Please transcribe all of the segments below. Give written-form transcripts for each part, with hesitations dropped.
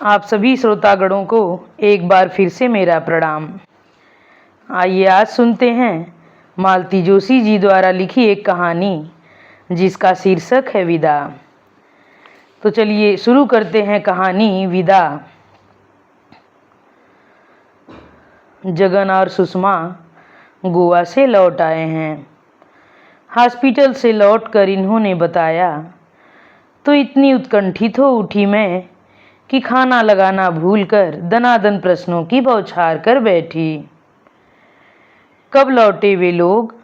आप सभी श्रोतागणों को एक बार फिर से मेरा प्रणाम। आइए आज सुनते हैं मालती जोशी जी द्वारा लिखी एक कहानी जिसका शीर्षक है विदा। तो चलिए शुरू करते हैं कहानी विदा। जगन और सुषमा गोवा से लौट आए हैं। हॉस्पिटल से लौटकर इन्होंने बताया तो इतनी उत्कंठित हो उठी मैं कि खाना लगाना भूलकर दनादन प्रश्नों की बौछार कर बैठी। कब लौटे वे लोग?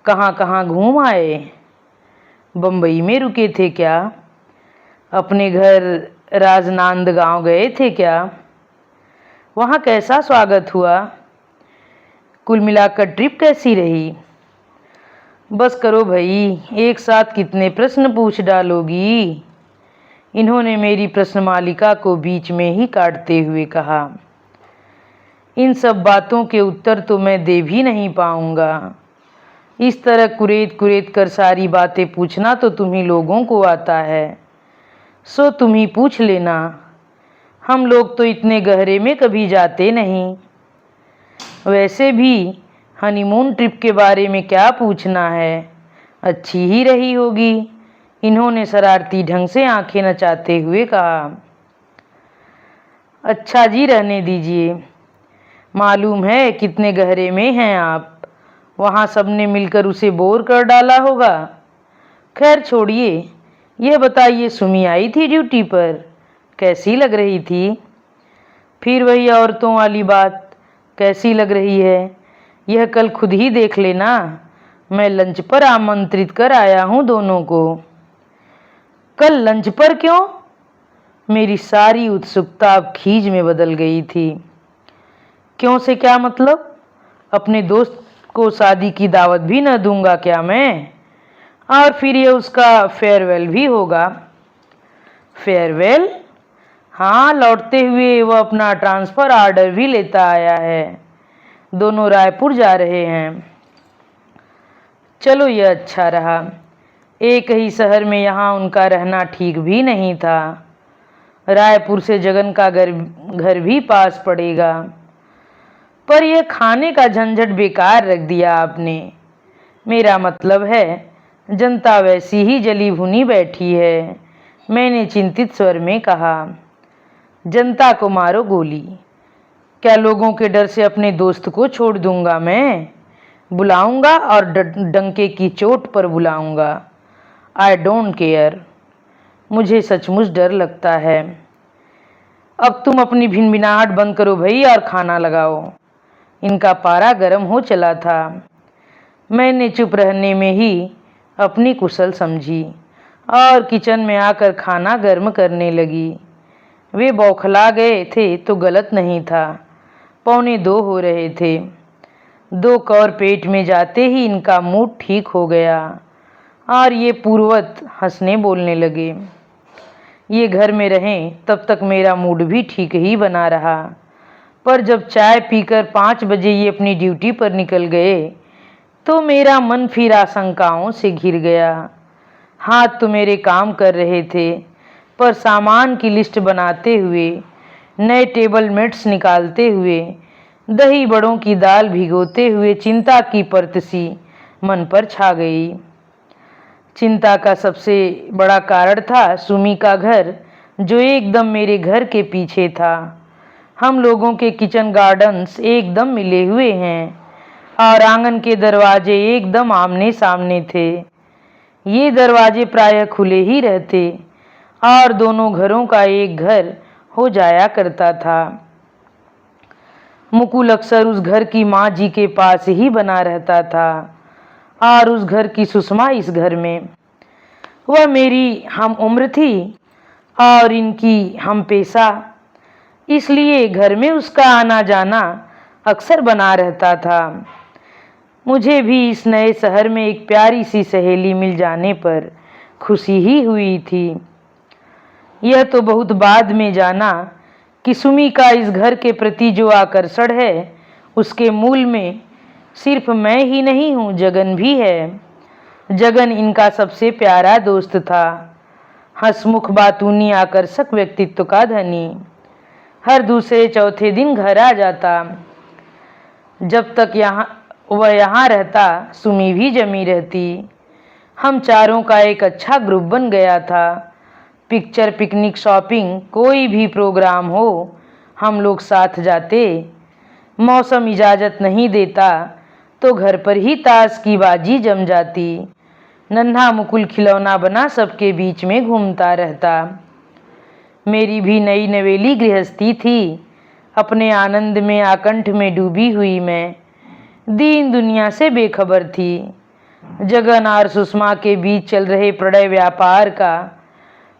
कहाँ कहाँ घूम आए? बम्बई में रुके थे क्या? अपने घर राजनांदगांव गए थे क्या? वहाँ कैसा स्वागत हुआ? कुल मिलाकर ट्रिप कैसी रही? बस करो भाई, एक साथ कितने प्रश्न पूछ डालोगी? इन्होंने मेरी प्रश्नमालिका को बीच में ही काटते हुए कहा। इन सब बातों के उत्तर तो मैं दे भी नहीं पाऊंगा। इस तरह कुरेद कुरेद कर सारी बातें पूछना तो तुम्ही लोगों को आता है, सो तुम ही पूछ लेना। हम लोग तो इतने गहरे में कभी जाते नहीं। वैसे भी हनीमून ट्रिप के बारे में क्या पूछना है, अच्छी ही रही होगी। इन्होंने शरारती ढंग से आंखें नचाते हुए कहा। अच्छा जी, रहने दीजिए। मालूम है कितने गहरे में हैं आप। वहाँ सबने मिलकर उसे बोर कर डाला होगा। खैर छोड़िए, यह बताइए सुमी आई थी ड्यूटी पर, कैसी लग रही थी? फिर वही औरतों वाली बात, कैसी लग रही है यह कल खुद ही देख लेना। मैं लंच पर आमंत्रित कर आया हूँ दोनों को। कल लंच पर क्यों? मेरी सारी उत्सुकता अब खीज में बदल गई थी। क्यों से क्या मतलब? अपने दोस्त को शादी की दावत भी न दूंगा क्या मैं? और फिर ये उसका फेयरवेल भी होगा। फेयरवेल? हाँ, लौटते हुए वह अपना ट्रांसफ़र ऑर्डर भी लेता आया है। दोनों रायपुर जा रहे हैं। चलो यह अच्छा रहा। एक ही शहर में यहाँ उनका रहना ठीक भी नहीं था। रायपुर से जगन का घर भी पास पड़ेगा। पर यह खाने का झंझट बेकार रख दिया आपने। मेरा मतलब है, जनता वैसी ही जली भुनी बैठी है। मैंने चिंतित स्वर में कहा। जनता को मारो गोली। क्या लोगों के डर से अपने दोस्त को छोड़ दूंगा मैं? बुलाऊंगा और डंके की चोट पर बुलाऊंगा। I don't care. मुझे सचमुच डर लगता है। अब तुम अपनी भिनभिनाहट बंद करो भई और खाना लगाओ। इनका पारा गर्म हो चला था। मैंने चुप रहने में ही अपनी कुशल समझी और किचन में आकर खाना गर्म करने लगी। वे बौखला गए थे तो गलत नहीं था। 1:45 हो रहे थे। 2 कौर पेट में जाते ही इनका मूड ठीक हो गया और ये पूर्ववत हंसने बोलने लगे। ये घर में रहें तब तक मेरा मूड भी ठीक ही बना रहा, पर जब चाय पीकर 5 बजे ये अपनी ड्यूटी पर निकल गए तो मेरा मन फिर आशंकाओं से घिर गया। हाथ तो मेरे काम कर रहे थे, पर सामान की लिस्ट बनाते हुए, नए टेबल मेट्स निकालते हुए, दही बड़ों की दाल भिगोते हुए चिंता की परत सी मन पर छा गई। चिंता का सबसे बड़ा कारण था सुमी का घर, जो एकदम मेरे घर के पीछे था। हम लोगों के किचन गार्डन्स एकदम मिले हुए हैं और आंगन के दरवाजे एकदम आमने सामने थे। ये दरवाजे प्रायः खुले ही रहते और दोनों घरों का एक घर हो जाया करता था। मुकुल अक्सर उस घर की माँ जी के पास ही बना रहता था और उस घर की सुषमा इस घर में। वह मेरी हम उम्र थी और इनकी हम पेशा, इसलिए घर में उसका आना जाना अक्सर बना रहता था। मुझे भी इस नए शहर में एक प्यारी सी सहेली मिल जाने पर खुशी ही हुई थी। यह तो बहुत बाद में जाना कि सुमी का इस घर के प्रति जो आकर्षण है, उसके मूल में सिर्फ मैं ही नहीं हूँ, जगन भी है। जगन इनका सबसे प्यारा दोस्त था। हंसमुख बातूनी आकर्षक व्यक्तित्व का धनी। हर दूसरे चौथे दिन घर आ जाता। जब तक वह यहाँ रहता, सुमी भी जमी रहती। हम चारों का एक अच्छा ग्रुप बन गया था। पिक्चर, पिकनिक, शॉपिंग, कोई भी प्रोग्राम हो, हम लोग साथ जाते। मौसम इजाज़त नहीं देता तो घर पर ही ताश की बाजी जम जाती। नन्हा मुकुल खिलौना बना सबके बीच में घूमता रहता। मेरी भी नई नवेली गृहस्थी थी। अपने आनंद में, आकंठ में डूबी हुई मैं दीन दुनिया से बेखबर थी। जगन और सुषमा के बीच चल रहे प्रणय व्यापार का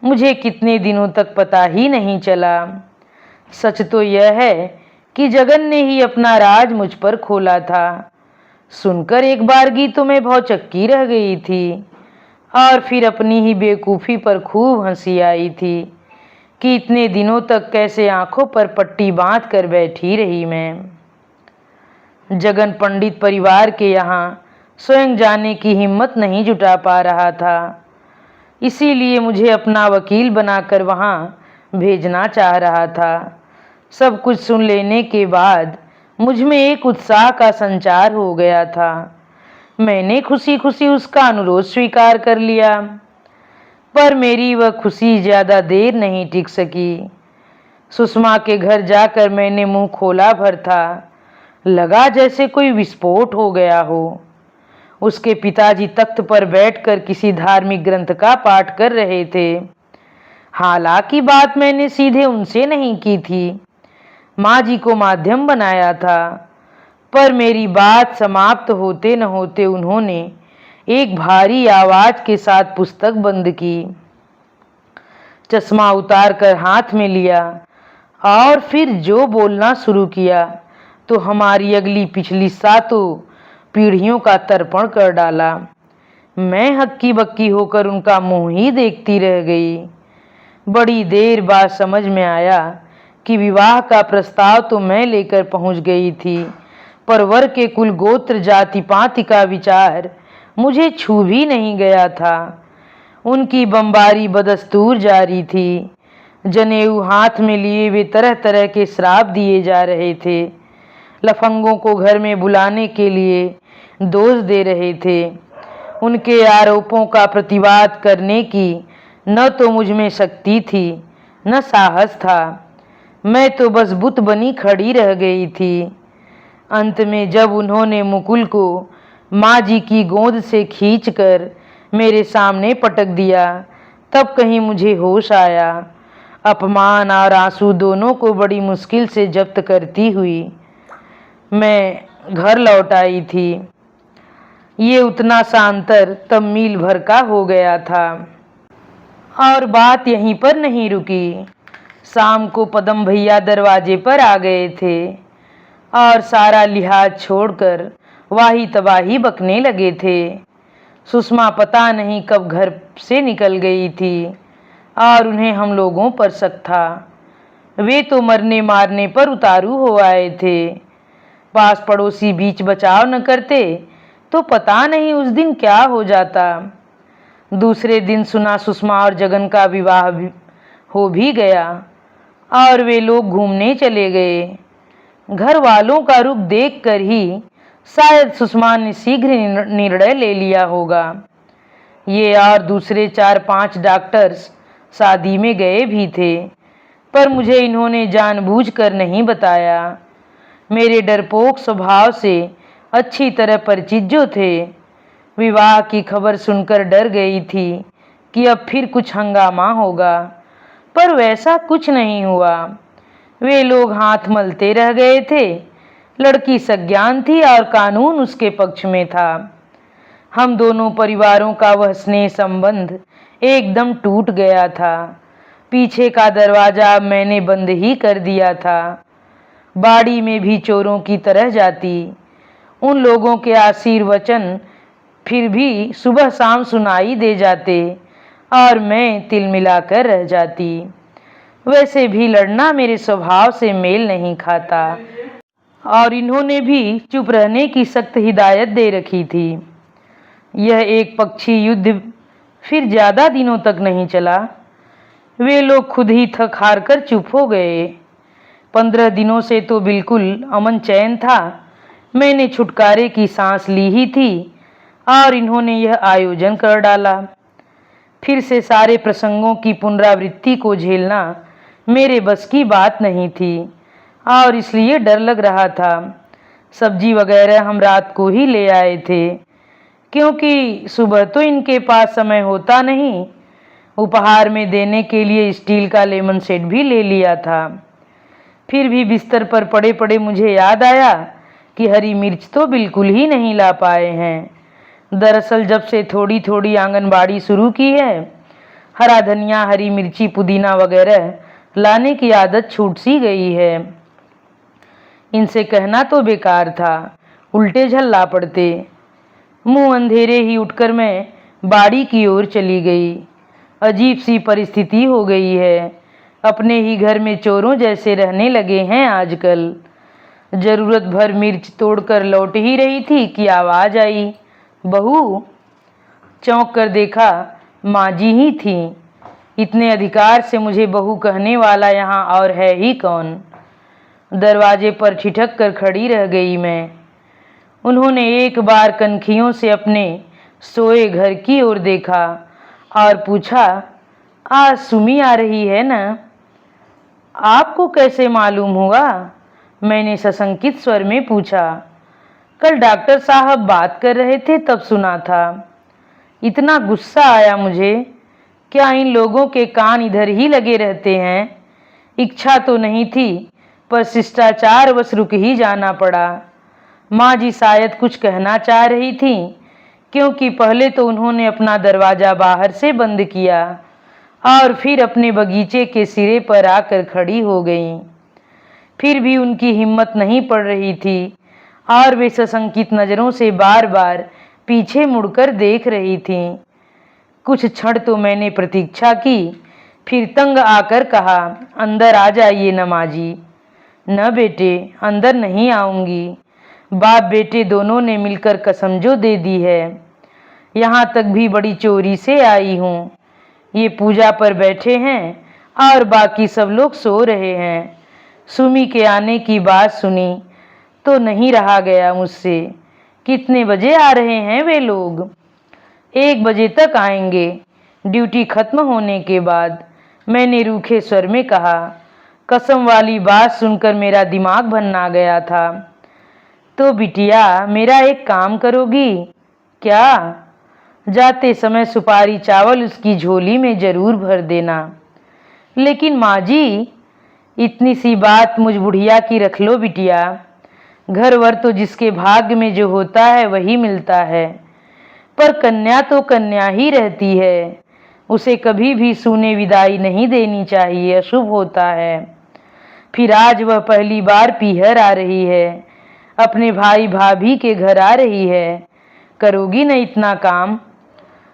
मुझे कितने दिनों तक पता ही नहीं चला। सच तो यह है कि जगन ने ही अपना राज मुझ पर खोला था। सुनकर एक बारगी तो मैं भौचक्की रह गई थी और फिर अपनी ही बेवकूफ़ी पर खूब हंसी आई थी कि इतने दिनों तक कैसे आंखों पर पट्टी बांध कर बैठी रही मैं। जगन पंडित परिवार के यहाँ स्वयं जाने की हिम्मत नहीं जुटा पा रहा था, इसीलिए मुझे अपना वकील बनाकर वहाँ भेजना चाह रहा था। सब कुछ सुन लेने के बाद मुझ में एक उत्साह का संचार हो गया था। मैंने खुशी खुशी उसका अनुरोध स्वीकार कर लिया, पर मेरी वह खुशी ज़्यादा देर नहीं टिक सकी। सुषमा के घर जाकर मैंने मुंह खोला भर था। लगा जैसे कोई विस्फोट हो गया हो। उसके पिताजी तख्त पर बैठकर किसी धार्मिक ग्रंथ का पाठ कर रहे थे। हालांकि बात मैंने सीधे उनसे नहीं की थी, माँ जी को माध्यम बनाया था, पर मेरी बात समाप्त होते न होते उन्होंने एक भारी आवाज के साथ पुस्तक बंद की, चश्मा उतार कर हाथ में लिया और फिर जो बोलना शुरू किया तो हमारी अगली पिछली सातों पीढ़ियों का तर्पण कर डाला। मैं हक्की बक्की होकर उनका मुंह ही देखती रह गई। बड़ी देर बाद समझ में आया कि विवाह का प्रस्ताव तो मैं लेकर पहुंच गई थी, पर वर के कुल गोत्र जाति पाति का विचार मुझे छू भी नहीं गया था। उनकी बमबारी बदस्तूर जारी थी। जनेऊ हाथ में लिए वे तरह तरह के श्राप दिए जा रहे थे। लफंगों को घर में बुलाने के लिए दोष दे रहे थे। उनके आरोपों का प्रतिवाद करने की न तो मुझ में शक्ति थी न साहस था। मैं तो बस बुत बनी खड़ी रह गई थी। अंत में जब उन्होंने मुकुल को माँ जी की गोद से खींचकर मेरे सामने पटक दिया, तब कहीं मुझे होश आया। अपमान और आंसू दोनों को बड़ी मुश्किल से जब्त करती हुई मैं घर लौट आई थी। ये उतना सा अंतर तब मील भर का हो गया था। और बात यहीं पर नहीं रुकी। शाम को पदम भैया दरवाजे पर आ गए थे और सारा लिहाज छोड़कर वाही तबाही बकने लगे थे। सुषमा पता नहीं कब घर से निकल गई थी और उन्हें हम लोगों पर शक था। वे तो मरने मारने पर उतारू हो आए थे। पास पड़ोसी बीच बचाव न करते तो पता नहीं उस दिन क्या हो जाता। दूसरे दिन सुना सुषमा और जगन का विवाह हो भी गया और वे लोग घूमने चले गए। घर वालों का रुख देखकर ही शायद सुषमा ने शीघ्र निर्णय ले लिया होगा। ये और दूसरे 4-5 डॉक्टर्स शादी में गए भी थे, पर मुझे इन्होंने जानबूझकर नहीं बताया। मेरे डरपोक स्वभाव से अच्छी तरह परिचित जो थे, विवाह की खबर सुनकर डर गई थी कि अब फिर कुछ हंगामा होगा, पर वैसा कुछ नहीं हुआ। वे लोग हाथ मलते रह गए थे। लड़की सज्ञान थी और कानून उसके पक्ष में था। हम दोनों परिवारों का वह स्नेह संबंध एकदम टूट गया था। पीछे का दरवाजा मैंने बंद ही कर दिया था। बाड़ी में भी चोरों की तरह जाती। उन लोगों के आशीर्वचन फिर भी सुबह शाम सुनाई दे जाते और मैं तिलमिलाकर रह जाती। वैसे भी लड़ना मेरे स्वभाव से मेल नहीं खाता और इन्होंने भी चुप रहने की सख्त हिदायत दे रखी थी। यह एक पक्षी युद्ध फिर ज़्यादा दिनों तक नहीं चला। वे लोग खुद ही थक हार कर चुप हो गए। 15 दिनों से तो बिल्कुल अमन चैन था। मैंने छुटकारे की सांस ली ही थी और इन्होंने यह आयोजन कर डाला। फिर से सारे प्रसंगों की पुनरावृत्ति को झेलना मेरे बस की बात नहीं थी और इसलिए डर लग रहा था। सब्जी वगैरह हम रात को ही ले आए थे, क्योंकि सुबह तो इनके पास समय होता नहीं। उपहार में देने के लिए स्टील का लेमन सेट भी ले लिया था। फिर भी बिस्तर पर पड़े पड़े मुझे याद आया कि हरी मिर्च तो बिल्कुल ही नहीं ला पाए हैं। दरअसल जब से थोड़ी थोड़ी आंगनबाड़ी शुरू की है, हरा धनिया, हरी मिर्ची, पुदीना वगैरह लाने की आदत छूट सी गई है। इनसे कहना तो बेकार था, उल्टे झल्ला पड़ते। मुंह अंधेरे ही उठकर मैं बाड़ी की ओर चली गई। अजीब सी परिस्थिति हो गई है। अपने ही घर में चोरों जैसे रहने लगे हैं आजकल। जरूरत भर मिर्च तोड़कर लौट ही रही थी कि आवाज आई, बहू। चौंक कर देखा, माँ जी ही थी। इतने अधिकार से मुझे बहू कहने वाला यहाँ और है ही कौन। दरवाजे पर ठिठक कर खड़ी रह गई मैं। उन्होंने एक बार कनखियों से अपने सोए घर की ओर देखा और पूछा, आज सुमी आ रही है ना? आपको कैसे मालूम हुआ? मैंने सशंकित स्वर में पूछा। कल डॉक्टर साहब बात कर रहे थे तब सुना था। इतना गुस्सा आया मुझे। क्या इन लोगों के कान इधर ही लगे रहते हैं? इच्छा तो नहीं थी, पर शिष्टाचार बस रुक ही जाना पड़ा। माँ जी शायद कुछ कहना चाह रही थी, क्योंकि पहले तो उन्होंने अपना दरवाज़ा बाहर से बंद किया और फिर अपने बगीचे के सिरे पर आकर खड़ी हो गईं। फिर भी उनकी हिम्मत नहीं पड़ रही थी और वे सशंकित नज़रों से बार बार पीछे मुड़कर देख रही थीं। कुछ क्षण तो मैंने प्रतीक्षा की, फिर तंग आकर कहा, अंदर आ जाइए न माँ जी। न बेटे, अंदर नहीं आऊँगी। बाप बेटे दोनों ने मिलकर कसम जो दे दी है। यहाँ तक भी बड़ी चोरी से आई हूँ। ये पूजा पर बैठे हैं और बाकी सब लोग सो रहे हैं। सुमी के आने की बात सुनी तो नहीं रहा गया मुझसे। कितने बजे आ रहे हैं वे लोग? 1 बजे तक आएंगे, ड्यूटी खत्म होने के बाद, मैंने रूखे स्वर में कहा। कसम वाली बात सुनकर मेरा दिमाग भन्ना गया था। तो बिटिया, मेरा एक काम करोगी क्या? जाते समय सुपारी चावल उसकी झोली में जरूर भर देना। लेकिन माँ जी, इतनी सी बात मुझ बुढ़िया की रख लो बिटिया। घर वर तो जिसके भाग्य में जो होता है वही मिलता है, पर कन्या तो कन्या ही रहती है। उसे कभी भी सूने विदाई नहीं देनी चाहिए, अशुभ होता है। फिर आज वह पहली बार पीहर आ रही है, अपने भाई भाभी के घर आ रही है। करोगी न इतना काम?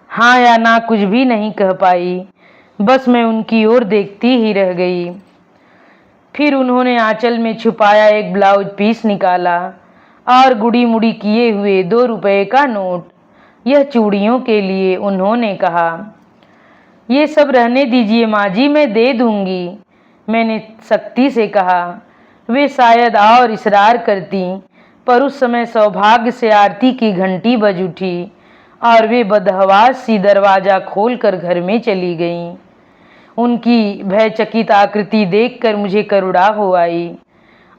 हाँ या ना कुछ भी नहीं कह पाई, बस मैं उनकी ओर देखती ही रह गई। फिर उन्होंने आंचल में छुपाया एक ब्लाउज पीस निकाला और गुड़ी मुड़ी किए हुए 2 रुपए का नोट, यह चूड़ियों के लिए, उन्होंने कहा। ये सब रहने दीजिए माँ जी, मैं दे दूंगी, मैंने सख्ती से कहा। वे शायद और इसरार करती, पर उस समय सौभाग्य से आरती की घंटी बज उठी और वे बदहवास सी दरवाज़ा खोलकर घर में चली गईं। उनकी भयचकित आकृति देखकर मुझे करुणा हो आई।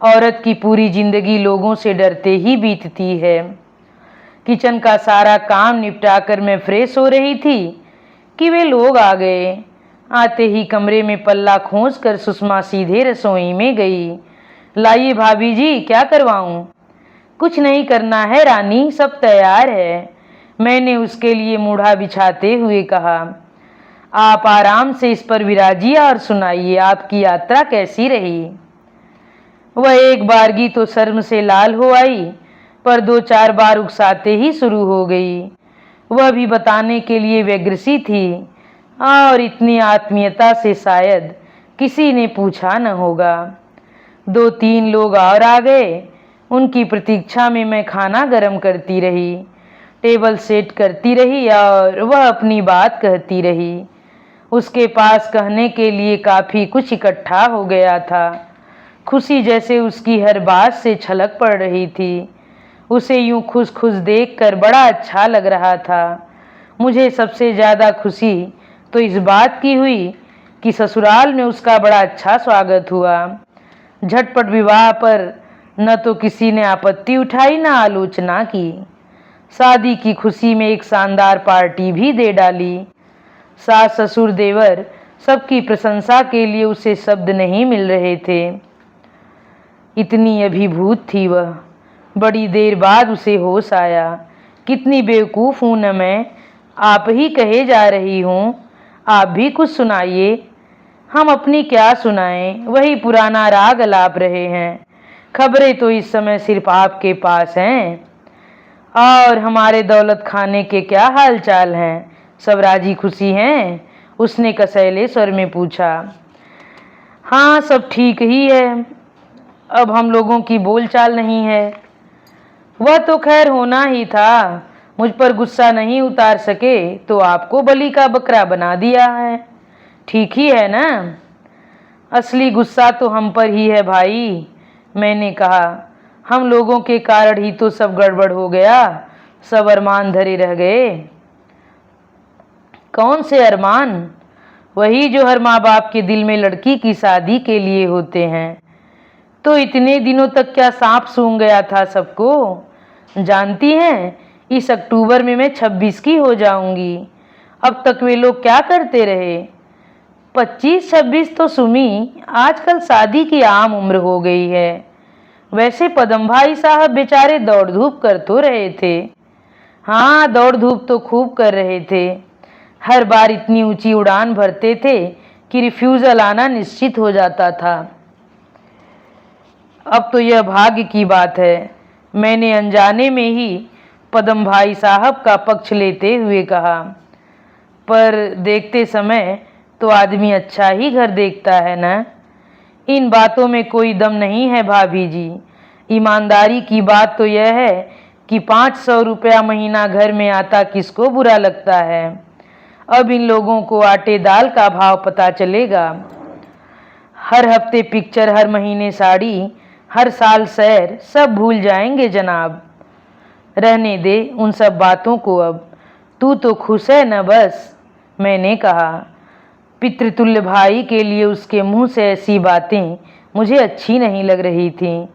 औरत की पूरी जिंदगी लोगों से डरते ही बीतती है। किचन का सारा काम निपटाकर मैं फ्रेश हो रही थी कि वे लोग आ गए। आते ही कमरे में पल्ला खोंचकर सुषमा सीधे रसोई में गई। लाइए भाभी जी, क्या करवाऊं? कुछ नहीं करना है रानी, सब तैयार है, मैंने उसके लिए मूढ़ा बिछाते हुए कहा। आप आराम से इस पर विराजिए और सुनाइए, आपकी यात्रा कैसी रही? वह एक बारगी तो शर्म से लाल हो आई, पर 2-4 बार उकसाते ही शुरू हो गई। वह भी बताने के लिए व्यग्रसी थी और इतनी आत्मीयता से शायद किसी ने पूछा न होगा। 2-3 लोग और आ गए। उनकी प्रतीक्षा में मैं खाना गर्म करती रही, टेबल सेट करती रही और वह अपनी बात कहती रही। उसके पास कहने के लिए काफ़ी कुछ इकट्ठा हो गया था। खुशी जैसे उसकी हर बात से छलक पड़ रही थी। उसे यूं खुश खुश देखकर बड़ा अच्छा लग रहा था। मुझे सबसे ज़्यादा खुशी तो इस बात की हुई कि ससुराल में उसका बड़ा अच्छा स्वागत हुआ। झटपट विवाह पर न तो किसी ने आपत्ति उठाई न आलोचना की। शादी की खुशी में एक शानदार पार्टी भी दे डाली। सास ससुर देवर सबकी प्रशंसा के लिए उसे शब्द नहीं मिल रहे थे। इतनी अभिभूत थी वह। बड़ी देर बाद उसे होश आया। कितनी बेवकूफ़ हूँ न मैं, आप ही कहे जा रही हूँ। आप भी कुछ सुनाइए। हम अपनी क्या सुनाएं, वही पुराना राग अलाप रहे हैं। खबरें तो इस समय सिर्फ आपके पास हैं। और हमारे दौलत खाने के क्या हाल चाल हैं, सब राजी खुशी हैं? उसने कसैले स्वर में पूछा। हाँ, सब ठीक ही है। अब हम लोगों की बोलचाल नहीं है। वह तो खैर होना ही था। मुझ पर गुस्सा नहीं उतार सके तो आपको बलि का बकरा बना दिया है। ठीक ही है ना? असली गुस्सा तो हम पर ही है भाई, मैंने कहा। हम लोगों के कारण ही तो सब गड़बड़ हो गया, सब अरमान धरे रह गए। कौन से अरमान? वही जो हर माँ बाप के दिल में लड़की की शादी के लिए होते हैं। तो इतने दिनों तक क्या सांप सूंघ गया था सबको? जानती हैं, इस अक्टूबर में मैं 26 की हो जाऊंगी। अब तक वे लोग क्या करते रहे? 25-26 तो सुमी, आजकल शादी की आम उम्र हो गई है। वैसे पदम भाई साहब बेचारे दौड़ धूप कर तो रहे थे। हाँ, दौड़ धूप तो खूब कर रहे थे। हर बार इतनी ऊंची उड़ान भरते थे कि रिफ्यूज़ल आना निश्चित हो जाता था। अब तो यह भाग्य की बात है, मैंने अनजाने में ही पदम भाई साहब का पक्ष लेते हुए कहा। पर देखते समय तो आदमी अच्छा ही घर देखता है ना? इन बातों में कोई दम नहीं है भाभी जी। ईमानदारी की बात तो यह है कि 500 रुपया महीना घर में आता किसको बुरा लगता है। अब इन लोगों को आटे दाल का भाव पता चलेगा। हर हफ्ते पिक्चर, हर महीने साड़ी, हर साल सैर, सब भूल जाएंगे जनाब। रहने दे उन सब बातों को अब। तू तो खुश है न बस, मैंने कहा। पितृतुल्य भाई के लिए उसके मुंह से ऐसी बातें मुझे अच्छी नहीं लग रही थीं।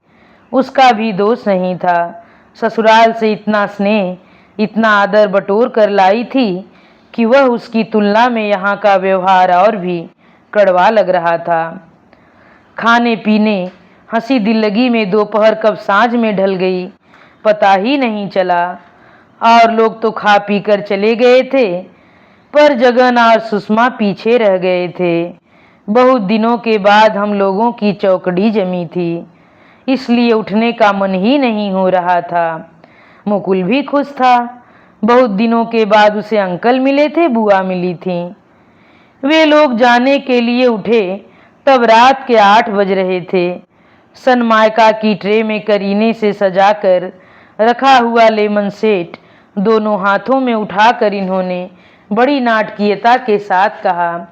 उसका भी दोष नहीं था। ससुराल से इतना स्नेह, इतना आदर बटोर कर लाई थी कि वह उसकी तुलना में यहाँ का व्यवहार और भी कड़वा लग रहा था। खाने पीने, हंसी दिल्लगी में दोपहर कब साँझ में ढल गई पता ही नहीं चला। और लोग तो खा पी कर चले गए थे, पर जगन और सुषमा पीछे रह गए थे। बहुत दिनों के बाद हम लोगों की चौकड़ी जमी थी, इसलिए उठने का मन ही नहीं हो रहा था। मुकुल भी खुश था। बहुत दिनों के बाद उसे अंकल मिले थे, बुआ मिली थी। वे लोग जाने के लिए उठे तब रात के 8 बज रहे थे। सनमाइका की ट्रे में करीने से सजाकर रखा हुआ लेमन सेट दोनों हाथों में उठाकर इन्होंने बड़ी नाटकीयता के साथ कहा,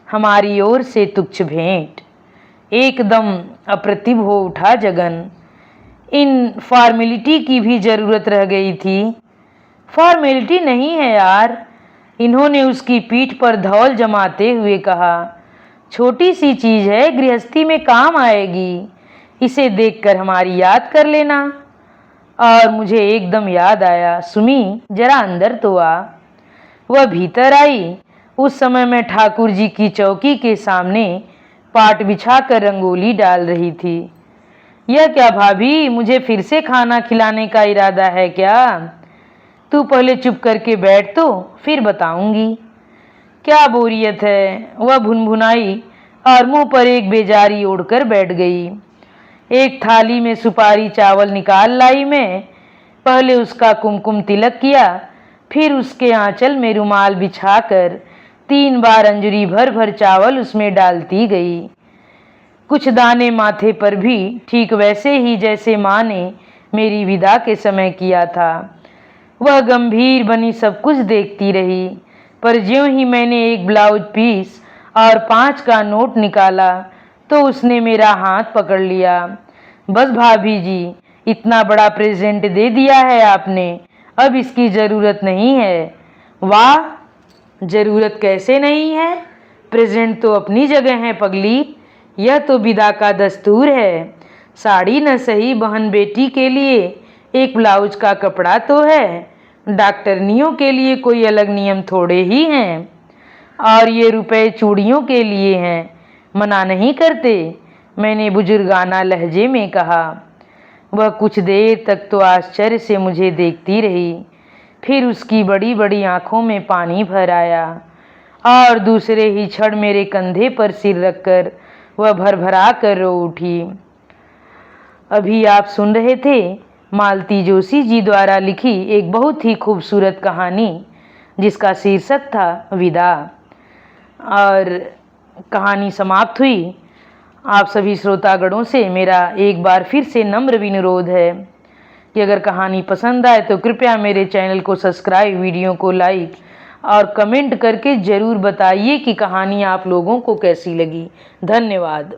हमारी ओर से तुच्छ भेंट। एकदम अप्रतिभ हो उठा जगन। इन फॉर्मेलिटी की भी जरूरत रह गई थी। फॉर्मेलिटी नहीं है यार, इन्होंने उसकी पीठ पर धौल जमाते हुए कहा। छोटी सी चीज है, गृहस्थी में काम आएगी। इसे देखकर हमारी याद कर लेना। और मुझे एकदम याद आया, सुमी जरा अंदर तो आ। वह भीतर आई। उस समय मैं ठाकुर जी की चौकी के सामने पाट बिछाकर रंगोली डाल रही थी। यह क्या भाभी, मुझे फिर से खाना खिलाने का इरादा है क्या? तू पहले चुप करके बैठ तो फिर बताऊंगी। क्या बोरियत है, वह भुनभुनाई और मुंह पर एक बेजारी ओढ़कर बैठ गई। एक थाली में सुपारी चावल निकाल लाई मैं। पहले उसका कुमकुम तिलक किया, फिर उसके आंचल में रुमाल बिछाकर 3 बार अंजलि भर भर चावल उसमें डालती गई। कुछ दाने माथे पर भी, ठीक वैसे ही जैसे माँ ने मेरी विदा के समय किया था। वह गंभीर बनी सब कुछ देखती रही। पर ज्यों ही मैंने एक ब्लाउज पीस और 5 का नोट निकाला तो उसने मेरा हाथ पकड़ लिया। बस भाभी जी, इतना बड़ा प्रेजेंट दे दिया है आपने, अब इसकी ज़रूरत नहीं है। वाह, ज़रूरत कैसे नहीं है? प्रेजेंट तो अपनी जगह है पगली, यह तो विदा का दस्तूर है। साड़ी न सही बहन बेटी के लिए एक ब्लाउज का कपड़ा तो है, डॉक्टरनियों के लिए कोई अलग नियम थोड़े ही हैं। और ये रुपए चूड़ियों के लिए हैं, मना नहीं करते, मैंने बुजुर्गाना लहजे में कहा। वह कुछ देर तक तो आश्चर्य से मुझे देखती रही, फिर उसकी बड़ी बड़ी आंखों में पानी भर आया और दूसरे ही क्षण मेरे कंधे पर सिर रखकर वह भरभरा कर रो उठी। अभी आप सुन रहे थे मालती जोशी जी द्वारा लिखी एक बहुत ही खूबसूरत कहानी जिसका शीर्षक था विदा। और कहानी समाप्त हुई। आप सभी श्रोतागणों से मेरा एक बार फिर से नम्र विनुरोध है कि अगर कहानी पसंद आए तो कृपया मेरे चैनल को सब्सक्राइब, वीडियो को लाइक और कमेंट करके ज़रूर बताइए कि कहानी आप लोगों को कैसी लगी। धन्यवाद।